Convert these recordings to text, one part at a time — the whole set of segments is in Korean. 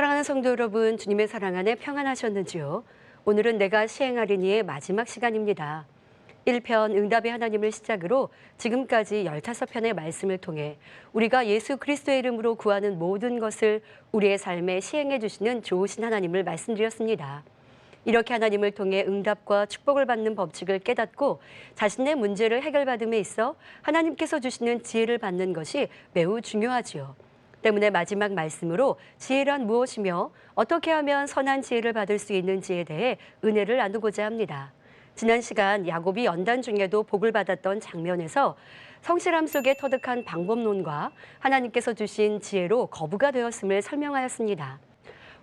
사랑하는 성도 여러분, 주님의 사랑 안에 평안하셨는지요? 오늘은 내가 시행하리니의 마지막 시간입니다. 1편 응답의 하나님을 시작으로 지금까지 15편의 말씀을 통해 우리가 예수 그리스도의 이름으로 구하는 모든 것을 우리의 삶에 시행해 주시는 좋으신 하나님을 말씀드렸습니다. 이렇게 하나님을 통해 응답과 축복을 받는 법칙을 깨닫고 자신의 문제를 해결받음에 있어 하나님께서 주시는 지혜를 받는 것이 매우 중요하지요. 때문에 마지막 말씀으로 지혜란 무엇이며 어떻게 하면 선한 지혜를 받을 수 있는지에 대해 은혜를 나누고자 합니다. 지난 시간 야곱이 연단 중에도 복을 받았던 장면에서 성실함 속에 터득한 방법론과 하나님께서 주신 지혜로 거부가 되었음을 설명하였습니다.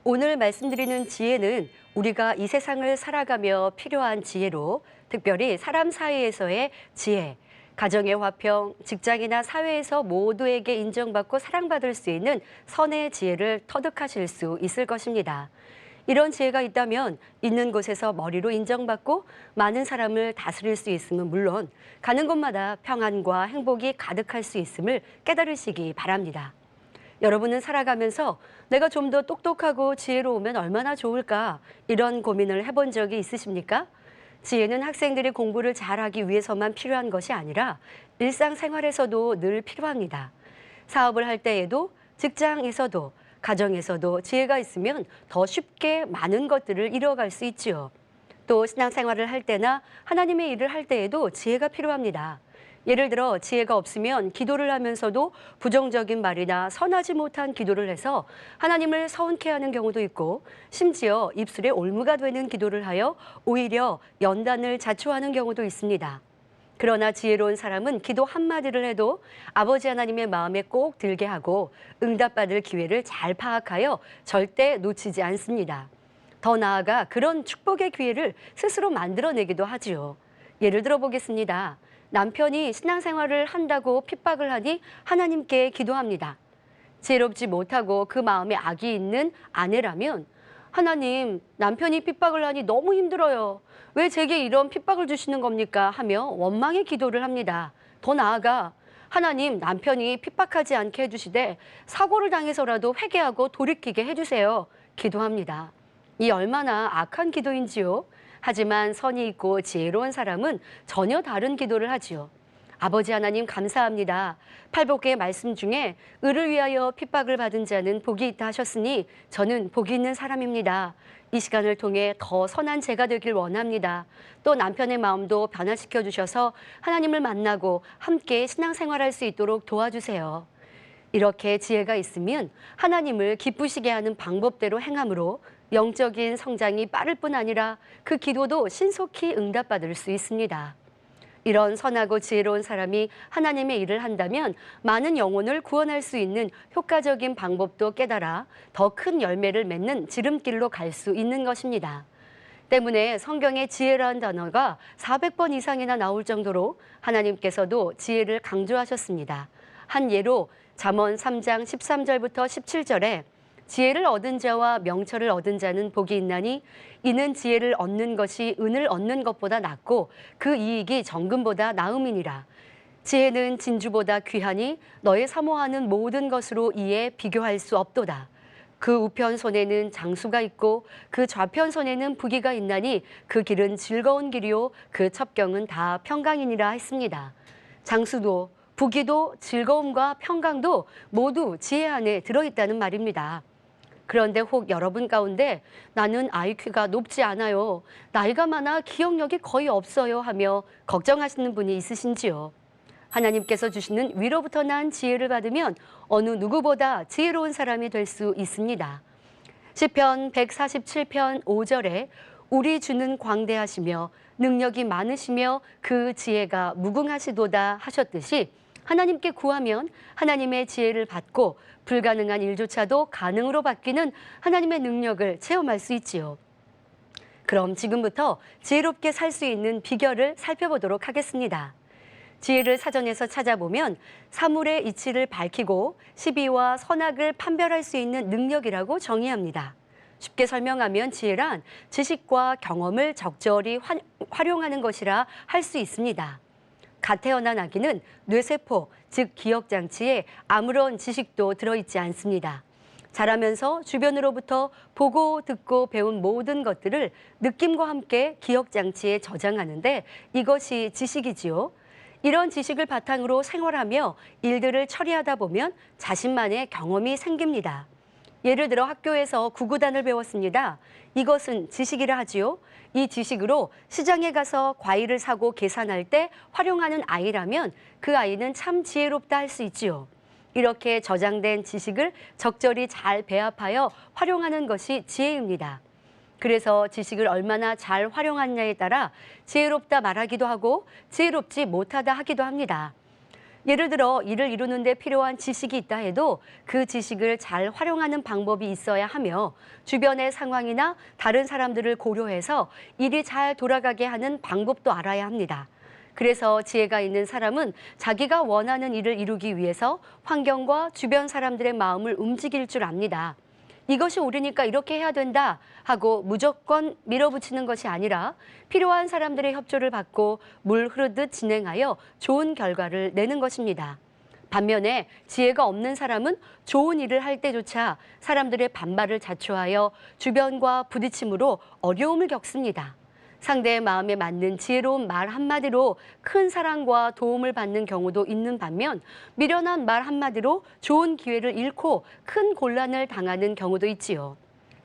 오늘 말씀드리는 지혜는 우리가 이 세상을 살아가며 필요한 지혜로 특별히 사람 사이에서의 지혜, 가정의 화평, 직장이나 사회에서 모두에게 인정받고 사랑받을 수 있는 선의 지혜를 터득하실 수 있을 것입니다. 이런 지혜가 있다면 있는 곳에서 머리로 인정받고 많은 사람을 다스릴 수 있음은 물론 가는 곳마다 평안과 행복이 가득할 수 있음을 깨달으시기 바랍니다. 여러분은 살아가면서 내가 좀 더 똑똑하고 지혜로우면 얼마나 좋을까 이런 고민을 해본 적이 있으십니까? 지혜는 학생들이 공부를 잘하기 위해서만 필요한 것이 아니라 일상생활에서도 늘 필요합니다. 사업을 할 때에도 직장에서도 가정에서도 지혜가 있으면 더 쉽게 많은 것들을 이뤄갈 수 있지요. 또 신앙생활을 할 때나 하나님의 일을 할 때에도 지혜가 필요합니다. 예를 들어 지혜가 없으면 기도를 하면서도 부정적인 말이나 선하지 못한 기도를 해서 하나님을 서운케 하는 경우도 있고 심지어 입술에 올무가 되는 기도를 하여 오히려 연단을 자초하는 경우도 있습니다. 그러나 지혜로운 사람은 기도 한마디를 해도 아버지 하나님의 마음에 꼭 들게 하고 응답받을 기회를 잘 파악하여 절대 놓치지 않습니다. 더 나아가 그런 축복의 기회를 스스로 만들어내기도 하지요. 예를 들어 보겠습니다. 남편이 신앙생활을 한다고 핍박을 하니 하나님께 기도합니다. 지혜롭지 못하고 그 마음에 악이 있는 아내라면 하나님, 남편이 핍박을 하니 너무 힘들어요. 왜 제게 이런 핍박을 주시는 겁니까? 하며 원망의 기도를 합니다. 더 나아가 하나님, 남편이 핍박하지 않게 해주시되 사고를 당해서라도 회개하고 돌이키게 해주세요. 기도합니다. 이 얼마나 악한 기도인지요. 하지만 선이 있고 지혜로운 사람은 전혀 다른 기도를 하지요. 아버지 하나님 감사합니다. 팔복의 말씀 중에 의를 위하여 핍박을 받은 자는 복이 있다 하셨으니 저는 복이 있는 사람입니다. 이 시간을 통해 더 선한 제가 되길 원합니다. 또 남편의 마음도 변화시켜 주셔서 하나님을 만나고 함께 신앙생활할 수 있도록 도와주세요. 이렇게 지혜가 있으면 하나님을 기쁘시게 하는 방법대로 행함으로 영적인 성장이 빠를 뿐 아니라 그 기도도 신속히 응답받을 수 있습니다. 이런 선하고 지혜로운 사람이 하나님의 일을 한다면 많은 영혼을 구원할 수 있는 효과적인 방법도 깨달아 더 큰 열매를 맺는 지름길로 갈 수 있는 것입니다. 때문에 성경에 지혜라는 단어가 400번 이상이나 나올 정도로 하나님께서도 지혜를 강조하셨습니다. 한 예로 잠언 3장 13절부터 17절에 지혜를 얻은 자와 명철을 얻은 자는 복이 있나니 이는 지혜를 얻는 것이 은을 얻는 것보다 낫고 그 이익이 정금보다 나음이니라. 지혜는 진주보다 귀하니 너의 사모하는 모든 것으로 이에 비교할 수 없도다. 그 우편 손에는 장수가 있고 그 좌편 손에는 부귀가 있나니 그 길은 즐거운 길이요 그 첩경은 다 평강이니라 했습니다. 장수도 부귀도 즐거움과 평강도 모두 지혜 안에 들어있다는 말입니다. 그런데 혹 여러분 가운데 나는 IQ가 높지 않아요. 나이가 많아 기억력이 거의 없어요 하며 걱정하시는 분이 있으신지요? 하나님께서 주시는 위로부터 난 지혜를 받으면 어느 누구보다 지혜로운 사람이 될 수 있습니다. 시편 147편 5절에 우리 주는 광대하시며 능력이 많으시며 그 지혜가 무궁하시도다 하셨듯이 하나님께 구하면 하나님의 지혜를 받고 불가능한 일조차도 가능으로 바뀌는 하나님의 능력을 체험할 수 있지요. 그럼 지금부터 지혜롭게 살 수 있는 비결을 살펴보도록 하겠습니다. 지혜를 사전에서 찾아보면 사물의 이치를 밝히고 시비와 선악을 판별할 수 있는 능력이라고 정의합니다. 쉽게 설명하면 지혜란 지식과 경험을 적절히 활용하는 것이라 할 수 있습니다. 갓 태어난 아기는 뇌세포, 즉 기억장치에 아무런 지식도 들어있지 않습니다. 자라면서 주변으로부터 보고 듣고 배운 모든 것들을 느낌과 함께 기억장치에 저장하는데 이것이 지식이지요. 이런 지식을 바탕으로 생활하며 일들을 처리하다 보면 자신만의 경험이 생깁니다. 예를 들어 학교에서 구구단을 배웠습니다. 이것은 지식이라 하지요. 이 지식으로 시장에 가서 과일을 사고 계산할 때 활용하는 아이라면 그 아이는 참 지혜롭다 할 수 있지요. 이렇게 저장된 지식을 적절히 잘 배합하여 활용하는 것이 지혜입니다. 그래서 지식을 얼마나 잘 활용하느냐에 따라 지혜롭다 말하기도 하고 지혜롭지 못하다 하기도 합니다. 예를 들어 일을 이루는 데 필요한 지식이 있다 해도 그 지식을 잘 활용하는 방법이 있어야 하며 주변의 상황이나 다른 사람들을 고려해서 일이 잘 돌아가게 하는 방법도 알아야 합니다. 그래서 지혜가 있는 사람은 자기가 원하는 일을 이루기 위해서 환경과 주변 사람들의 마음을 움직일 줄 압니다. 이것이 옳으니까 이렇게 해야 된다 하고 무조건 밀어붙이는 것이 아니라 필요한 사람들의 협조를 받고 물 흐르듯 진행하여 좋은 결과를 내는 것입니다. 반면에 지혜가 없는 사람은 좋은 일을 할 때조차 사람들의 반발을 자초하여 주변과 부딪힘으로 어려움을 겪습니다. 상대의 마음에 맞는 지혜로운 말 한마디로 큰 사랑과 도움을 받는 경우도 있는 반면 미련한 말 한마디로 좋은 기회를 잃고 큰 곤란을 당하는 경우도 있지요.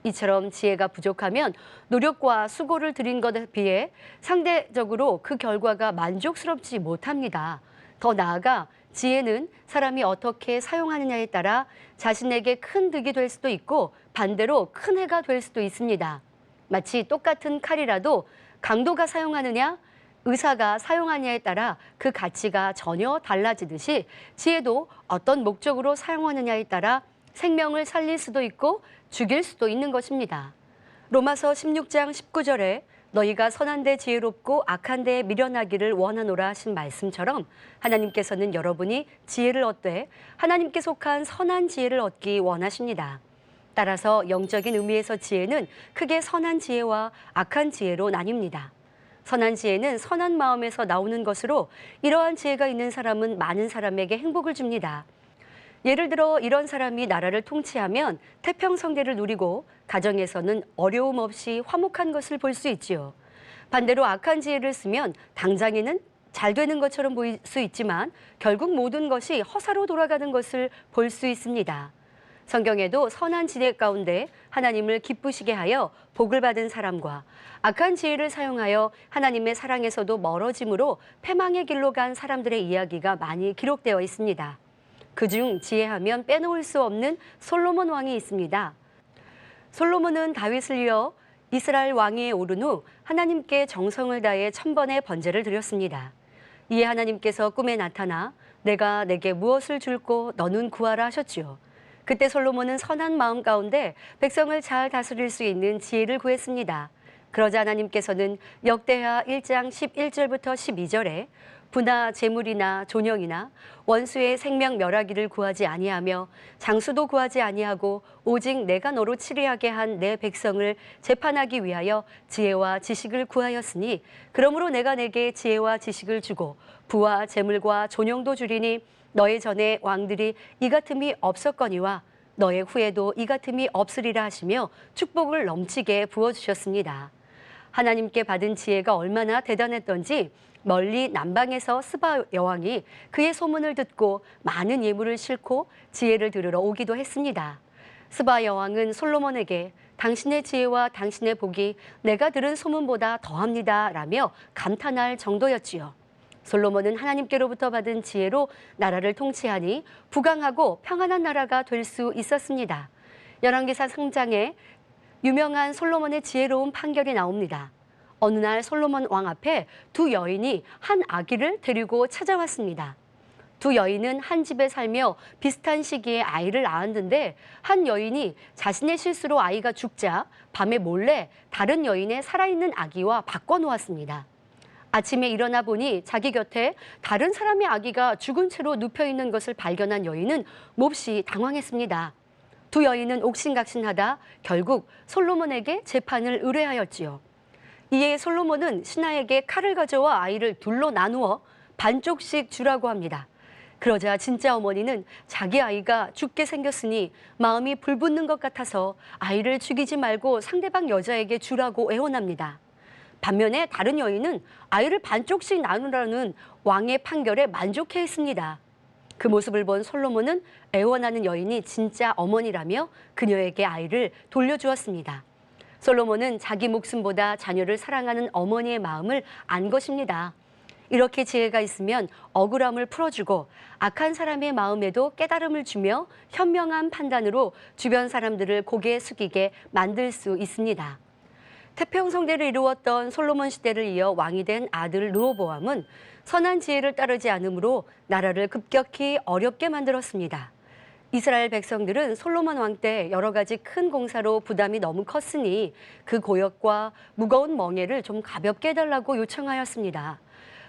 이처럼 지혜가 부족하면 노력과 수고를 들인 것에 비해 상대적으로 그 결과가 만족스럽지 못합니다. 더 나아가 지혜는 사람이 어떻게 사용하느냐에 따라 자신에게 큰 득이 될 수도 있고 반대로 큰 해가 될 수도 있습니다. 마치 똑같은 칼이라도 강도가 사용하느냐, 의사가 사용하느냐에 따라 그 가치가 전혀 달라지듯이 지혜도 어떤 목적으로 사용하느냐에 따라 생명을 살릴 수도 있고 죽일 수도 있는 것입니다. 로마서 16장 19절에 너희가 선한 데 지혜롭고 악한 데에 미련하기를 원하노라 하신 말씀처럼 하나님께서는 여러분이 지혜를 얻되 하나님께 속한 선한 지혜를 얻기 원하십니다. 따라서 영적인 의미에서 지혜는 크게 선한 지혜와 악한 지혜로 나뉩니다. 선한 지혜는 선한 마음에서 나오는 것으로 이러한 지혜가 있는 사람은 많은 사람에게 행복을 줍니다. 예를 들어 이런 사람이 나라를 통치하면 태평성대를 누리고 가정에서는 어려움 없이 화목한 것을 볼 수 있지요. 반대로 악한 지혜를 쓰면 당장에는 잘 되는 것처럼 보일 수 있지만 결국 모든 것이 허사로 돌아가는 것을 볼 수 있습니다. 성경에도 선한 지혜 가운데 하나님을 기쁘시게 하여 복을 받은 사람과 악한 지혜를 사용하여 하나님의 사랑에서도 멀어짐으로 패망의 길로 간 사람들의 이야기가 많이 기록되어 있습니다. 그중 지혜하면 빼놓을 수 없는 솔로몬 왕이 있습니다. 솔로몬은 다윗을 이어 이스라엘 왕위에 오른 후 하나님께 정성을 다해 1000번의 번제를 드렸습니다. 이에 하나님께서 꿈에 나타나 내가 내게 무엇을 줄고 너는 구하라 하셨지요. 그때 솔로몬은 선한 마음 가운데 백성을 잘 다스릴 수 있는 지혜를 구했습니다. 그러자 하나님께서는 역대하 1장 11절부터 12절에 부나 재물이나 존영이나 원수의 생명 멸하기를 구하지 아니하며 장수도 구하지 아니하고 오직 내가 너로 치리하게 한 내 백성을 재판하기 위하여 지혜와 지식을 구하였으니 그러므로 내가 내게 지혜와 지식을 주고 부와 재물과 존영도 주리니 너의 전에 왕들이 이 같음이 없었거니와 너의 후에도 이 같음이 없으리라 하시며 축복을 넘치게 부어주셨습니다. 하나님께 받은 지혜가 얼마나 대단했던지 멀리 남방에서 스바 여왕이 그의 소문을 듣고 많은 예물을 싣고 지혜를 들으러 오기도 했습니다. 스바 여왕은 솔로몬에게 당신의 지혜와 당신의 복이 내가 들은 소문보다 더합니다 라며 감탄할 정도였지요. 솔로몬은 하나님께로부터 받은 지혜로 나라를 통치하니 부강하고 평안한 나라가 될 수 있었습니다. 열왕기사 3장에 유명한 솔로몬의 지혜로운 판결이 나옵니다. 어느 날 솔로몬 왕 앞에 두 여인이 한 아기를 데리고 찾아왔습니다. 두 여인은 한 집에 살며 비슷한 시기에 아이를 낳았는데 한 여인이 자신의 실수로 아이가 죽자 밤에 몰래 다른 여인의 살아있는 아기와 바꿔놓았습니다. 아침에 일어나 보니 자기 곁에 다른 사람의 아기가 죽은 채로 눕혀있는 것을 발견한 여인은 몹시 당황했습니다. 두 여인은 옥신각신하다 결국 솔로몬에게 재판을 의뢰하였지요. 이에 솔로몬은 신하에게 칼을 가져와 아이를 둘로 나누어 반쪽씩 주라고 합니다. 그러자 진짜 어머니는 자기 아이가 죽게 생겼으니 마음이 불붙는 것 같아서 아이를 죽이지 말고 상대방 여자에게 주라고 애원합니다. 반면에 다른 여인은 아이를 반쪽씩 나누라는 왕의 판결에 만족해 했습니다. 그 모습을 본 솔로몬은 애원하는 여인이 진짜 어머니라며 그녀에게 아이를 돌려주었습니다. 솔로몬은 자기 목숨보다 자녀를 사랑하는 어머니의 마음을 안 것입니다. 이렇게 지혜가 있으면 억울함을 풀어주고 악한 사람의 마음에도 깨달음을 주며 현명한 판단으로 주변 사람들을 고개 숙이게 만들 수 있습니다. 태평성대를 이루었던 솔로몬 시대를 이어 왕이 된 아들 르호보암은 선한 지혜를 따르지 않으므로 나라를 급격히 어렵게 만들었습니다. 이스라엘 백성들은 솔로몬 왕 때 여러 가지 큰 공사로 부담이 너무 컸으니 그 고역과 무거운 멍에를 좀 가볍게 해달라고 요청하였습니다.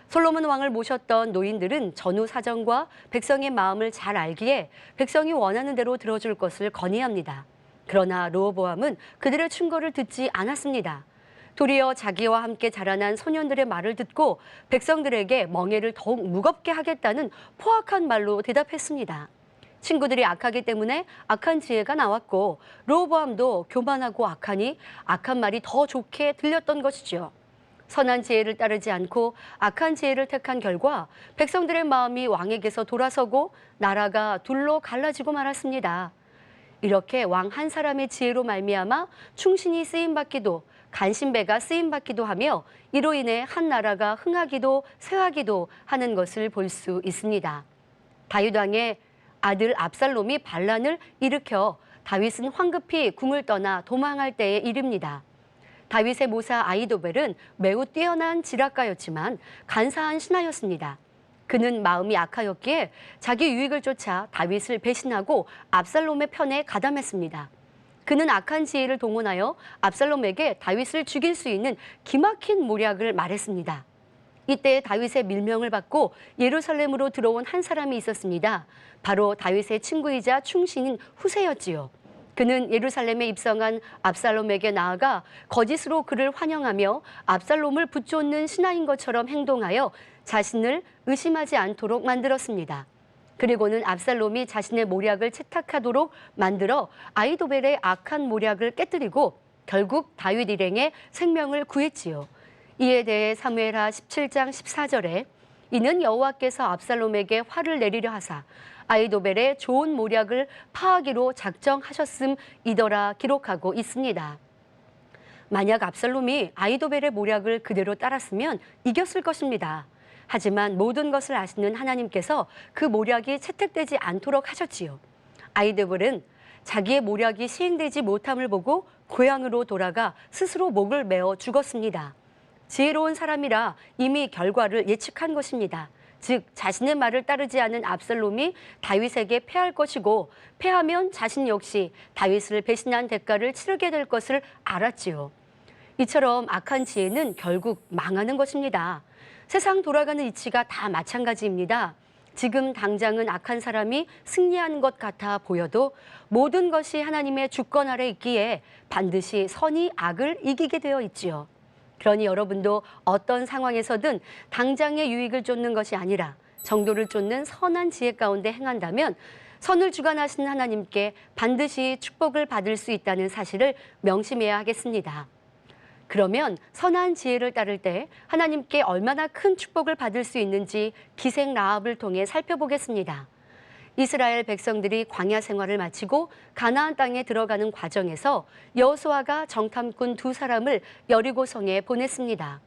솔로몬 왕을 모셨던 노인들은 전후 사정과 백성의 마음을 잘 알기에 백성이 원하는 대로 들어줄 것을 건의합니다. 그러나 르호보암은 그들의 충고를 듣지 않았습니다. 도리어 자기와 함께 자라난 소년들의 말을 듣고 백성들에게 멍에를 더욱 무겁게 하겠다는 포악한 말로 대답했습니다. 친구들이 악하기 때문에 악한 지혜가 나왔고 르호보암도 교만하고 악하니 악한 말이 더 좋게 들렸던 것이죠. 선한 지혜를 따르지 않고 악한 지혜를 택한 결과 백성들의 마음이 왕에게서 돌아서고 나라가 둘로 갈라지고 말았습니다. 이렇게 왕 한 사람의 지혜로 말미암아 충신이 쓰임받기도 간신배가 쓰임받기도 하며 이로 인해 한 나라가 흥하기도 쇠하기도 하는 것을 볼 수 있습니다. 다윗 왕의 아들 압살롬이 반란을 일으켜 다윗은 황급히 궁을 떠나 도망할 때의 일입니다. 다윗의 모사 아히도벨은 매우 뛰어난 지략가였지만 간사한 신하였습니다. 그는 마음이 악하였기에 자기 유익을 쫓아 다윗을 배신하고 압살롬의 편에 가담했습니다. 그는 악한 지혜를 동원하여 압살롬에게 다윗을 죽일 수 있는 기막힌 모략을 말했습니다. 이때 다윗의 밀명을 받고 예루살렘으로 들어온 한 사람이 있었습니다. 바로 다윗의 친구이자 충신인 후세였지요. 그는 예루살렘에 입성한 압살롬에게 나아가 거짓으로 그를 환영하며 압살롬을 붙쫓는 신하인 것처럼 행동하여 자신을 의심하지 않도록 만들었습니다. 그리고는 압살롬이 자신의 모략을 채탁하도록 만들어 아히도벨의 악한 모략을 깨뜨리고 결국 다윗 일행의 생명을 구했지요. 이에 대해 사무엘하 17장 14절에 이는 여호와께서 압살롬에게 화를 내리려 하사 아히도벨의 좋은 모략을 파하기로 작정하셨음이더라 기록하고 있습니다. 만약 압살롬이 아히도벨의 모략을 그대로 따랐으면 이겼을 것입니다. 하지만 모든 것을 아시는 하나님께서 그 모략이 채택되지 않도록 하셨지요. 아히도벨은 자기의 모략이 시행되지 못함을 보고 고향으로 돌아가 스스로 목을 메어 죽었습니다. 지혜로운 사람이라 이미 결과를 예측한 것입니다. 즉 자신의 말을 따르지 않은 압살롬이 다윗에게 패할 것이고 패하면 자신 역시 다윗을 배신한 대가를 치르게 될 것을 알았지요. 이처럼 악한 지혜는 결국 망하는 것입니다. 세상 돌아가는 이치가 다 마찬가지입니다. 지금 당장은 악한 사람이 승리하는 것 같아 보여도 모든 것이 하나님의 주권 아래 있기에 반드시 선이 악을 이기게 되어 있지요. 그러니 여러분도 어떤 상황에서든 당장의 유익을 쫓는 것이 아니라 정도를 쫓는 선한 지혜 가운데 행한다면 선을 주관하시는 하나님께 반드시 축복을 받을 수 있다는 사실을 명심해야 하겠습니다. 그러면 선한 지혜를 따를 때 하나님께 얼마나 큰 축복을 받을 수 있는지 기생 라합을 통해 살펴보겠습니다. 이스라엘 백성들이 광야 생활을 마치고 가나안 땅에 들어가는 과정에서 여호수아가 정탐꾼 두 사람을 여리고성에 보냈습니다.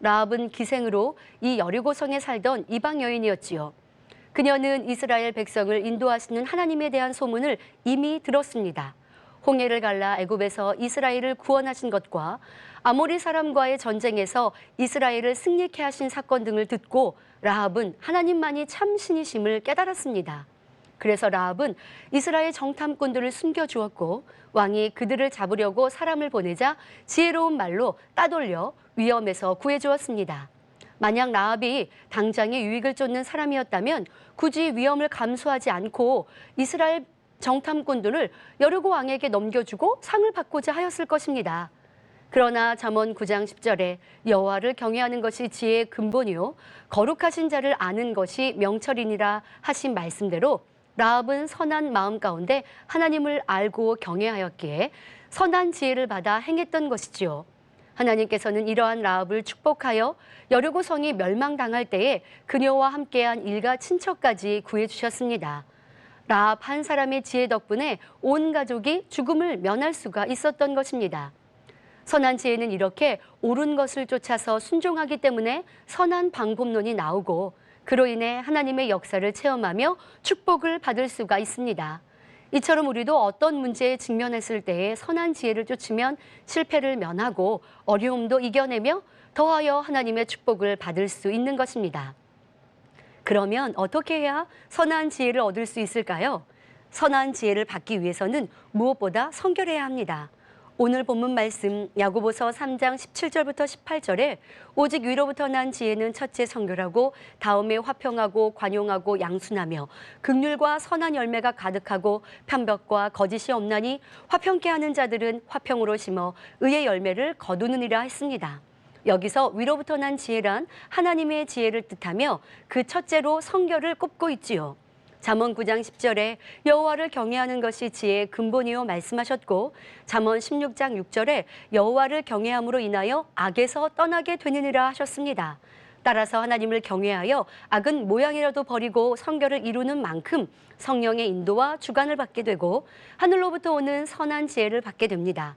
라합은 기생으로 이 여리고성에 살던 이방 여인이었지요. 그녀는 이스라엘 백성을 인도하시는 하나님에 대한 소문을 이미 들었습니다. 홍해를 갈라 애굽에서 이스라엘을 구원하신 것과 아모리 사람과의 전쟁에서 이스라엘을 승리케 하신 사건 등을 듣고 라합은 하나님만이 참 신이심을 깨달았습니다. 그래서 라합은 이스라엘 정탐꾼들을 숨겨주었고 왕이 그들을 잡으려고 사람을 보내자 지혜로운 말로 따돌려 위험에서 구해주었습니다. 만약 라합이 당장의 유익을 쫓는 사람이었다면 굳이 위험을 감수하지 않고 이스라엘 정탐꾼들을 여리고 왕에게 넘겨주고 상을 받고자 하였을 것입니다. 그러나 잠언 9장 10절에 여호와를 경외하는 것이 지혜의 근본이요 거룩하신 자를 아는 것이 명철이니라 하신 말씀대로 라합은 선한 마음 가운데 하나님을 알고 경외하였기에 선한 지혜를 받아 행했던 것이지요. 하나님께서는 이러한 라합을 축복하여 여리고 성이 멸망당할 때에 그녀와 함께한 일가 친척까지 구해주셨습니다. 라합 한 사람의 지혜 덕분에 온 가족이 죽음을 면할 수가 있었던 것입니다. 선한 지혜는 이렇게 옳은 것을 쫓아서 순종하기 때문에 선한 방법론이 나오고 그로 인해 하나님의 역사를 체험하며 축복을 받을 수가 있습니다. 이처럼 우리도 어떤 문제에 직면했을 때에 선한 지혜를 쫓으면 실패를 면하고 어려움도 이겨내며 더하여 하나님의 축복을 받을 수 있는 것입니다. 그러면 어떻게 해야 선한 지혜를 얻을 수 있을까요? 선한 지혜를 받기 위해서는 무엇보다 성결해야 합니다. 오늘 본문 말씀 야고보서 3장 17절부터 18절에 오직 위로부터 난 지혜는 첫째 성결하고 다음에 화평하고 관용하고 양순하며 긍휼과 선한 열매가 가득하고 편벽과 거짓이 없나니 화평케 하는 자들은 화평으로 심어 의의 열매를 거두느니라 했습니다. 여기서 위로부터 난 지혜란 하나님의 지혜를 뜻하며 그 첫째로 성결을 꼽고 있지요. 잠언 9장 10절에 여호와를 경외하는 것이 지혜의 근본이요 말씀하셨고 잠언 16장 6절에 여호와를 경외함으로 인하여 악에서 떠나게 되느니라 하셨습니다. 따라서 하나님을 경외하여 악은 모양이라도 버리고 성결을 이루는 만큼 성령의 인도와 주관을 받게 되고 하늘로부터 오는 선한 지혜를 받게 됩니다.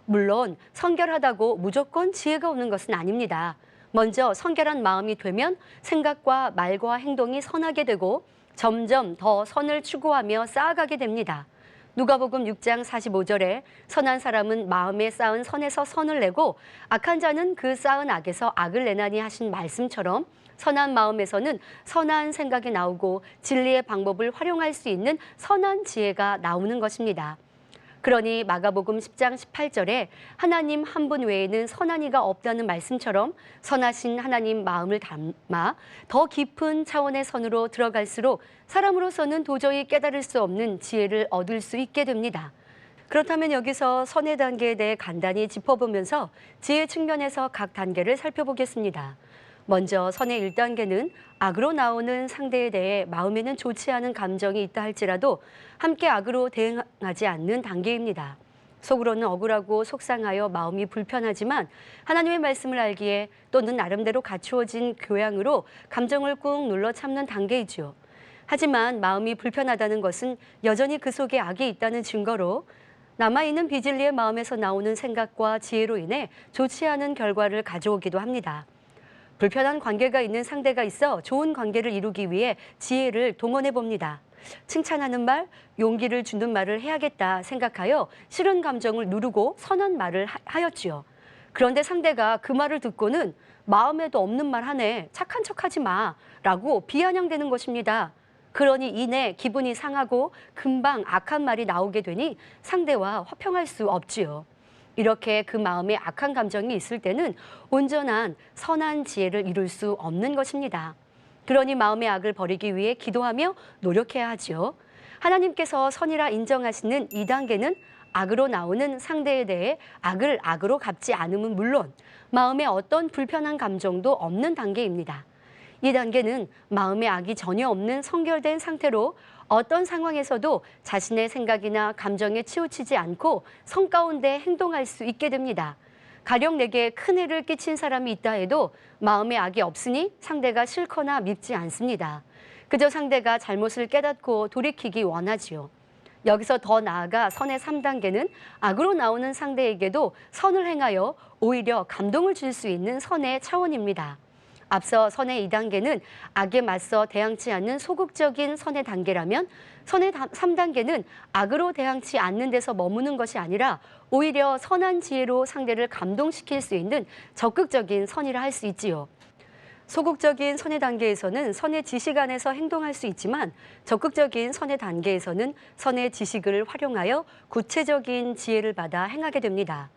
물론 성결하다고 무조건 지혜가 오는 것은 아닙니다. 먼저 성결한 마음이 되면 생각과 말과 행동이 선하게 되고 점점 더 선을 추구하며 쌓아가게 됩니다. 누가복음 6장 45절에 선한 사람은 마음에 쌓은 선에서 선을 내고 악한 자는 그 쌓은 악에서 악을 내나니 하신 말씀처럼 선한 마음에서는 선한 생각이 나오고 진리의 방법을 활용할 수 있는 선한 지혜가 나오는 것입니다. 그러니 마가복음 10장 18절에 하나님 한 분 외에는 선한 이가 없다는 말씀처럼 선하신 하나님 마음을 담아 더 깊은 차원의 선으로 들어갈수록 사람으로서는 도저히 깨달을 수 없는 지혜를 얻을 수 있게 됩니다. 그렇다면 여기서 선의 단계에 대해 간단히 짚어보면서 지혜 측면에서 각 단계를 살펴보겠습니다. 먼저 선의 1단계는 악으로 나오는 상대에 대해 마음에는 좋지 않은 감정이 있다 할지라도 함께 악으로 대응하지 않는 단계입니다. 속으로는 억울하고 속상하여 마음이 불편하지만 하나님의 말씀을 알기에 또는 나름대로 갖추어진 교양으로 감정을 꾹 눌러 참는 단계이지요. 하지만 마음이 불편하다는 것은 여전히 그 속에 악이 있다는 증거로 남아있는 비진리의 마음에서 나오는 생각과 지혜로 인해 좋지 않은 결과를 가져오기도 합니다. 불편한 관계가 있는 상대가 있어 좋은 관계를 이루기 위해 지혜를 동원해 봅니다. 칭찬하는 말, 용기를 주는 말을 해야겠다 생각하여 싫은 감정을 누르고 선한 말을 하였지요. 그런데 상대가 그 말을 듣고는 마음에도 없는 말 하네, 착한 척하지 마 라고 비아냥대는 것입니다. 그러니 이내 기분이 상하고 금방 악한 말이 나오게 되니 상대와 화평할 수 없지요. 이렇게 그 마음에 악한 감정이 있을 때는 온전한 선한 지혜를 이룰 수 없는 것입니다. 그러니 마음의 악을 버리기 위해 기도하며 노력해야 하지요. 하나님께서 선이라 인정하시는 2단계는 악으로 나오는 상대에 대해 악을 악으로 갚지 않음은 물론 마음에 어떤 불편한 감정도 없는 단계입니다. 이 단계는 마음에 악이 전혀 없는 성결된 상태로 어떤 상황에서도 자신의 생각이나 감정에 치우치지 않고 성 가운데 행동할 수 있게 됩니다. 가령 내게 큰 해를 끼친 사람이 있다 해도 마음에 악이 없으니 상대가 싫거나 밉지 않습니다. 그저 상대가 잘못을 깨닫고 돌이키기 원하지요. 여기서 더 나아가 선의 3단계는 악으로 나오는 상대에게도 선을 행하여 오히려 감동을 줄 수 있는 선의 차원입니다. 앞서 선의 2단계는 악에 맞서 대항치 않는 소극적인 선의 단계라면 선의 3단계는 악으로 대항치 않는 데서 머무는 것이 아니라 오히려 선한 지혜로 상대를 감동시킬 수 있는 적극적인 선이라 할 수 있지요. 소극적인 선의 단계에서는 선의 지식 안에서 행동할 수 있지만 적극적인 선의 단계에서는 선의 지식을 활용하여 구체적인 지혜를 받아 행하게 됩니다.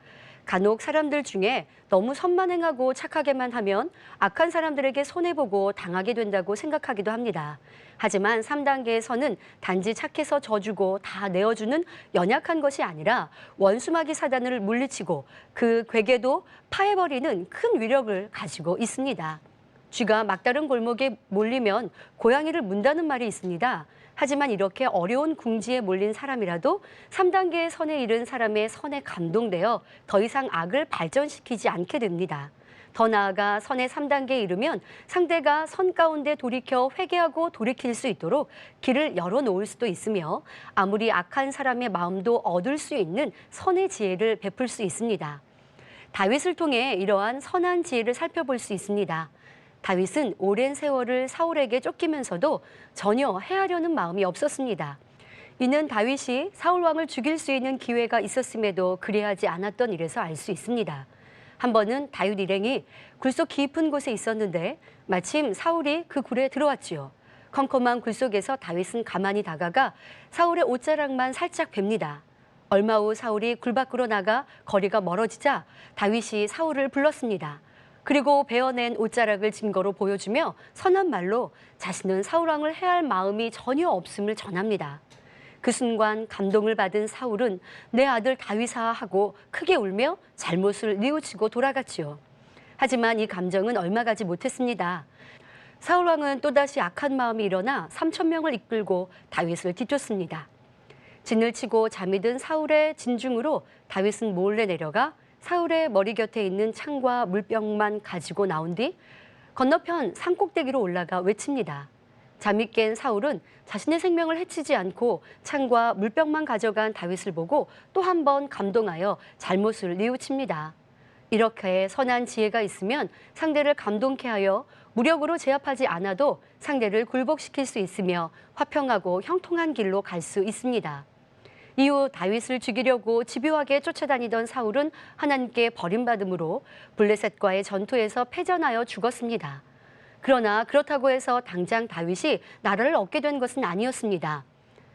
간혹 사람들 중에 너무 선만행하고 착하게만 하면 악한 사람들에게 손해보고 당하게 된다고 생각하기도 합니다. 하지만 3단계의 선은 단지 착해서 져주고 다 내어주는 연약한 것이 아니라 원수마귀 사단을 물리치고 그 괴계도 파해버리는 큰 위력을 가지고 있습니다. 쥐가 막다른 골목에 몰리면 고양이를 문다는 말이 있습니다. 하지만 이렇게 어려운 궁지에 몰린 사람이라도 3단계의 선에 이른 사람의 선에 감동되어 더 이상 악을 발전시키지 않게 됩니다. 더 나아가 선의 3단계에 이르면 상대가 선 가운데 돌이켜 회개하고 돌이킬 수 있도록 길을 열어놓을 수도 있으며 아무리 악한 사람의 마음도 얻을 수 있는 선의 지혜를 베풀 수 있습니다. 다윗을 통해 이러한 선한 지혜를 살펴볼 수 있습니다. 다윗은 오랜 세월을 사울에게 쫓기면서도 전혀 해하려는 마음이 없었습니다. 이는 다윗이 사울 왕을 죽일 수 있는 기회가 있었음에도 그리하지 않았던 일에서 알 수 있습니다. 한 번은 다윗 일행이 굴속 깊은 곳에 있었는데 마침 사울이 그 굴에 들어왔지요. 컴컴한 굴 속에서 다윗은 가만히 다가가 사울의 옷자락만 살짝 뵙니다. 얼마 후 사울이 굴 밖으로 나가 거리가 멀어지자 다윗이 사울을 불렀습니다. 그리고 베어낸 옷자락을 증거로 보여주며 선한 말로 자신은 사울왕을 해할 마음이 전혀 없음을 전합니다. 그 순간 감동을 받은 사울은 내 아들 다윗아 하고 크게 울며 잘못을 뉘우치고 돌아갔지요. 하지만 이 감정은 얼마 가지 못했습니다. 사울왕은 또다시 악한 마음이 일어나 3,000명을 이끌고 다윗을 뒤쫓습니다. 진을 치고 잠이 든 사울의 진중으로 다윗은 몰래 내려가 사울의 머리 곁에 있는 창과 물병만 가지고 나온 뒤 건너편 산꼭대기로 올라가 외칩니다. 잠이 깬 사울은 자신의 생명을 해치지 않고 창과 물병만 가져간 다윗을 보고 또 한 번 감동하여 잘못을 뉘우칩니다. 이렇게 선한 지혜가 있으면 상대를 감동케 하여 무력으로 제압하지 않아도 상대를 굴복시킬 수 있으며 화평하고 형통한 길로 갈 수 있습니다. 이후 다윗을 죽이려고 집요하게 쫓아다니던 사울은 하나님께 버림받음으로 블레셋과의 전투에서 패전하여 죽었습니다. 그러나 그렇다고 해서 당장 다윗이 나라를 얻게 된 것은 아니었습니다.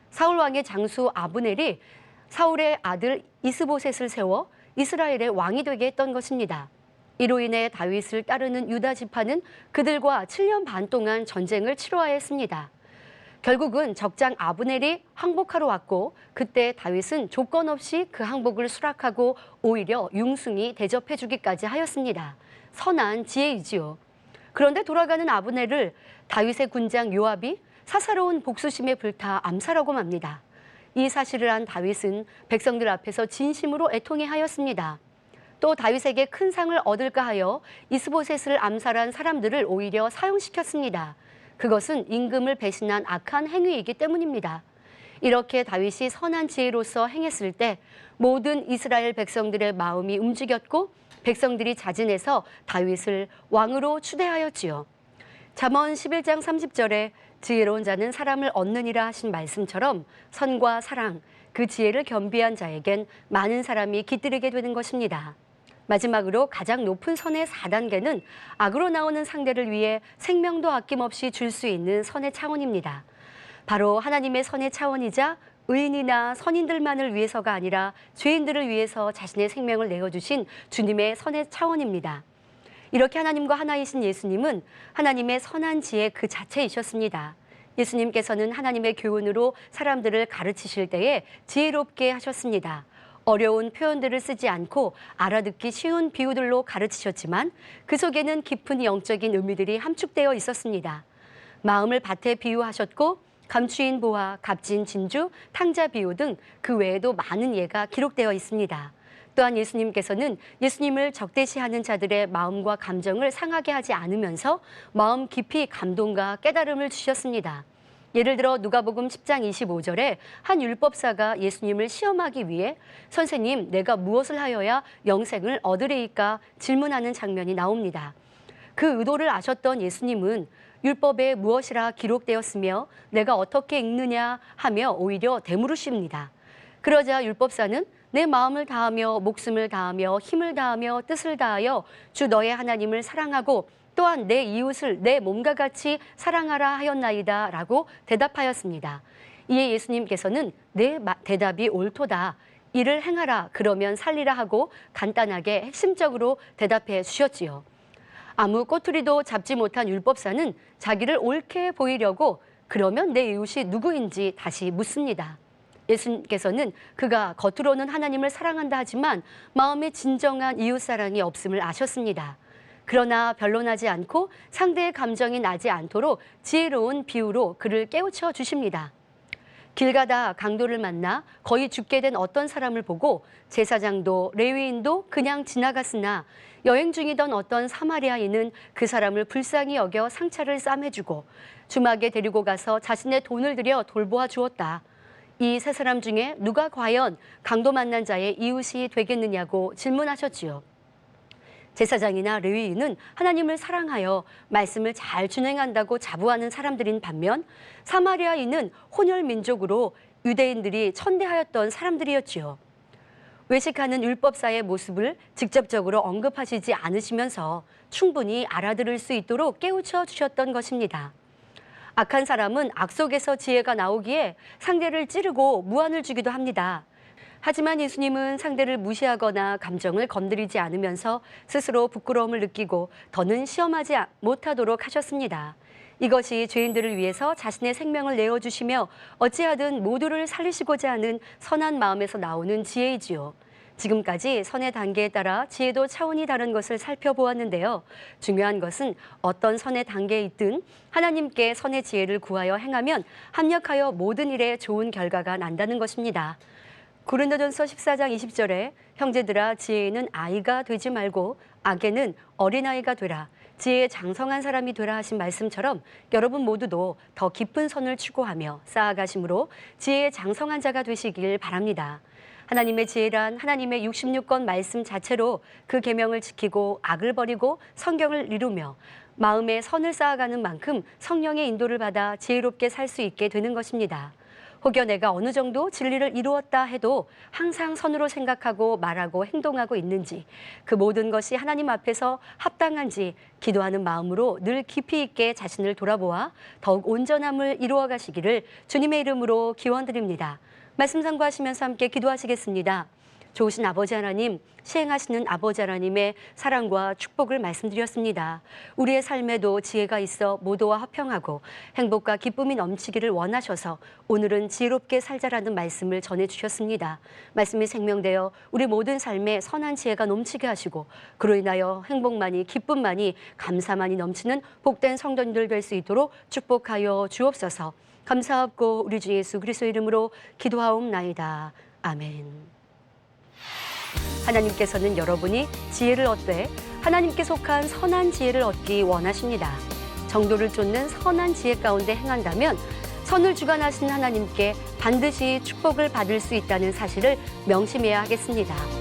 사울 왕의 장수 아브넬이 사울의 아들 이스보셋을 세워 이스라엘의 왕이 되게 했던 것입니다. 이로 인해 다윗을 따르는 유다 지파는 그들과 7년 반 동안 전쟁을 치러야 했습니다. 결국은 적장 아브넬이 항복하러 왔고 그때 다윗은 조건 없이 그 항복을 수락하고 오히려 융숭이 대접해 주기까지 하였습니다. 선한 지혜이지요. 그런데 돌아가는 아브넬을 다윗의 군장 요압이 사사로운 복수심에 불타 암살하고 맙니다. 이 사실을 안 다윗은 백성들 앞에서 진심으로 애통해 하였습니다. 또 다윗에게 큰 상을 얻을까 하여 이스보셋을 암살한 사람들을 오히려 사형시켰습니다. 그것은 임금을 배신한 악한 행위이기 때문입니다. 이렇게 다윗이 선한 지혜로서 행했을 때 모든 이스라엘 백성들의 마음이 움직였고 백성들이 자진해서 다윗을 왕으로 추대하였지요. 잠언 11장 30절에 지혜로운 자는 사람을 얻느니라 하신 말씀처럼 선과 사랑, 그 지혜를 겸비한 자에겐 많은 사람이 깃들이게 되는 것입니다. 마지막으로 가장 높은 선의 4단계는 악으로 나오는 상대를 위해 생명도 아낌없이 줄 수 있는 선의 차원입니다. 바로 하나님의 선의 차원이자 의인이나 선인들만을 위해서가 아니라 죄인들을 위해서 자신의 생명을 내어주신 주님의 선의 차원입니다. 이렇게 하나님과 하나이신 예수님은 하나님의 선한 지혜 그 자체이셨습니다. 예수님께서는 하나님의 교훈으로 사람들을 가르치실 때에 지혜롭게 하셨습니다. 어려운 표현들을 쓰지 않고 알아듣기 쉬운 비유들로 가르치셨지만 그 속에는 깊은 영적인 의미들이 함축되어 있었습니다. 마음을 밭에 비유하셨고 감추인 보화, 값진 진주, 탕자 비유 등 그 외에도 많은 예가 기록되어 있습니다. 또한 예수님께서는 예수님을 적대시하는 자들의 마음과 감정을 상하게 하지 않으면서 마음 깊이 감동과 깨달음을 주셨습니다. 예를 들어 누가복음 10장 25절에 한 율법사가 예수님을 시험하기 위해 선생님, 내가 무엇을 하여야 영생을 얻으리이까 질문하는 장면이 나옵니다. 그 의도를 아셨던 예수님은 율법에 무엇이라 기록되었으며 내가 어떻게 읽느냐 하며 오히려 되물으십니다. 그러자 율법사는 내 마음을 다하며 목숨을 다하며 힘을 다하며 뜻을 다하여 주 너의 하나님을 사랑하고 또한 내 이웃을 내 몸과 같이 사랑하라 하였나이다 라고 대답하였습니다. 이에 예수님께서는 내 대답이 옳도다. 이를 행하라 그러면 살리라 하고 간단하게 핵심적으로 대답해 주셨지요. 아무 꼬투리도 잡지 못한 율법사는 자기를 옳게 보이려고 그러면 내 이웃이 누구인지 다시 묻습니다. 예수님께서는 그가 겉으로는 하나님을 사랑한다 하지만 마음에 진정한 이웃사랑이 없음을 아셨습니다. 그러나 변론하지 않고 상대의 감정이 나지 않도록 지혜로운 비유로 그를 깨우쳐 주십니다. 길 가다 강도를 만나 거의 죽게 된 어떤 사람을 보고 제사장도 레위인도 그냥 지나갔으나 여행 중이던 어떤 사마리아인은 그 사람을 불쌍히 여겨 상차를 싸매주고 주막에 데리고 가서 자신의 돈을 들여 돌보아 주었다. 이 세 사람 중에 누가 과연 강도 만난 자의 이웃이 되겠느냐고 질문하셨지요. 제사장이나 레위인은 하나님을 사랑하여 말씀을 잘 준행한다고 자부하는 사람들인 반면 사마리아인은 혼혈 민족으로 유대인들이 천대하였던 사람들이었지요. 외식하는 율법사의 모습을 직접적으로 언급하시지 않으시면서 충분히 알아들을 수 있도록 깨우쳐 주셨던 것입니다. 악한 사람은 악 속에서 지혜가 나오기에 상대를 찌르고 무안을 주기도 합니다. 하지만 예수님은 상대를 무시하거나 감정을 건드리지 않으면서 스스로 부끄러움을 느끼고 더는 시험하지 못하도록 하셨습니다. 이것이 죄인들을 위해서 자신의 생명을 내어주시며 어찌하든 모두를 살리시고자 하는 선한 마음에서 나오는 지혜이지요. 지금까지 선의 단계에 따라 지혜도 차원이 다른 것을 살펴보았는데요. 중요한 것은 어떤 선의 단계에 있든 하나님께 선의 지혜를 구하여 행하면 합력하여 모든 일에 좋은 결과가 난다는 것입니다. 고린도전서 14장 20절에 형제들아 지혜에는 아이가 되지 말고 악에는 어린아이가 되라. 지혜에 장성한 사람이 되라 하신 말씀처럼 여러분 모두도 더 깊은 선을 추구하며 쌓아가심으로 지혜에 장성한 자가 되시길 바랍니다. 하나님의 지혜란 하나님의 66권 말씀 자체로 그 계명을 지키고 악을 버리고 성경을 이루며 마음에 선을 쌓아가는 만큼 성령의 인도를 받아 지혜롭게 살 수 있게 되는 것입니다. 혹여 내가 어느 정도 진리를 이루었다 해도 항상 선으로 생각하고 말하고 행동하고 있는지 그 모든 것이 하나님 앞에서 합당한지 기도하는 마음으로 늘 깊이 있게 자신을 돌아보아 더욱 온전함을 이루어 가시기를 주님의 이름으로 기원드립니다. 말씀 상고하시면서 함께 기도하시겠습니다. 좋으신 아버지 하나님, 시행하시는 아버지 하나님의 사랑과 축복을 말씀드렸습니다. 우리의 삶에도 지혜가 있어 모두와 화평하고 행복과 기쁨이 넘치기를 원하셔서 오늘은 지혜롭게 살자라는 말씀을 전해주셨습니다. 말씀이 생명되어 우리 모든 삶에 선한 지혜가 넘치게 하시고 그로 인하여 행복만이 기쁨만이 감사만이 넘치는 복된 성도님들 될 수 있도록 축복하여 주옵소서. 감사하고 우리 주 예수 그리스도 이름으로 기도하옵나이다. 아멘. 하나님께서는 여러분이 지혜를 얻되 하나님께 속한 선한 지혜를 얻기 원하십니다. 정도를 쫓는 선한 지혜 가운데 행한다면 선을 주관하신 하나님께 반드시 축복을 받을 수 있다는 사실을 명심해야 하겠습니다.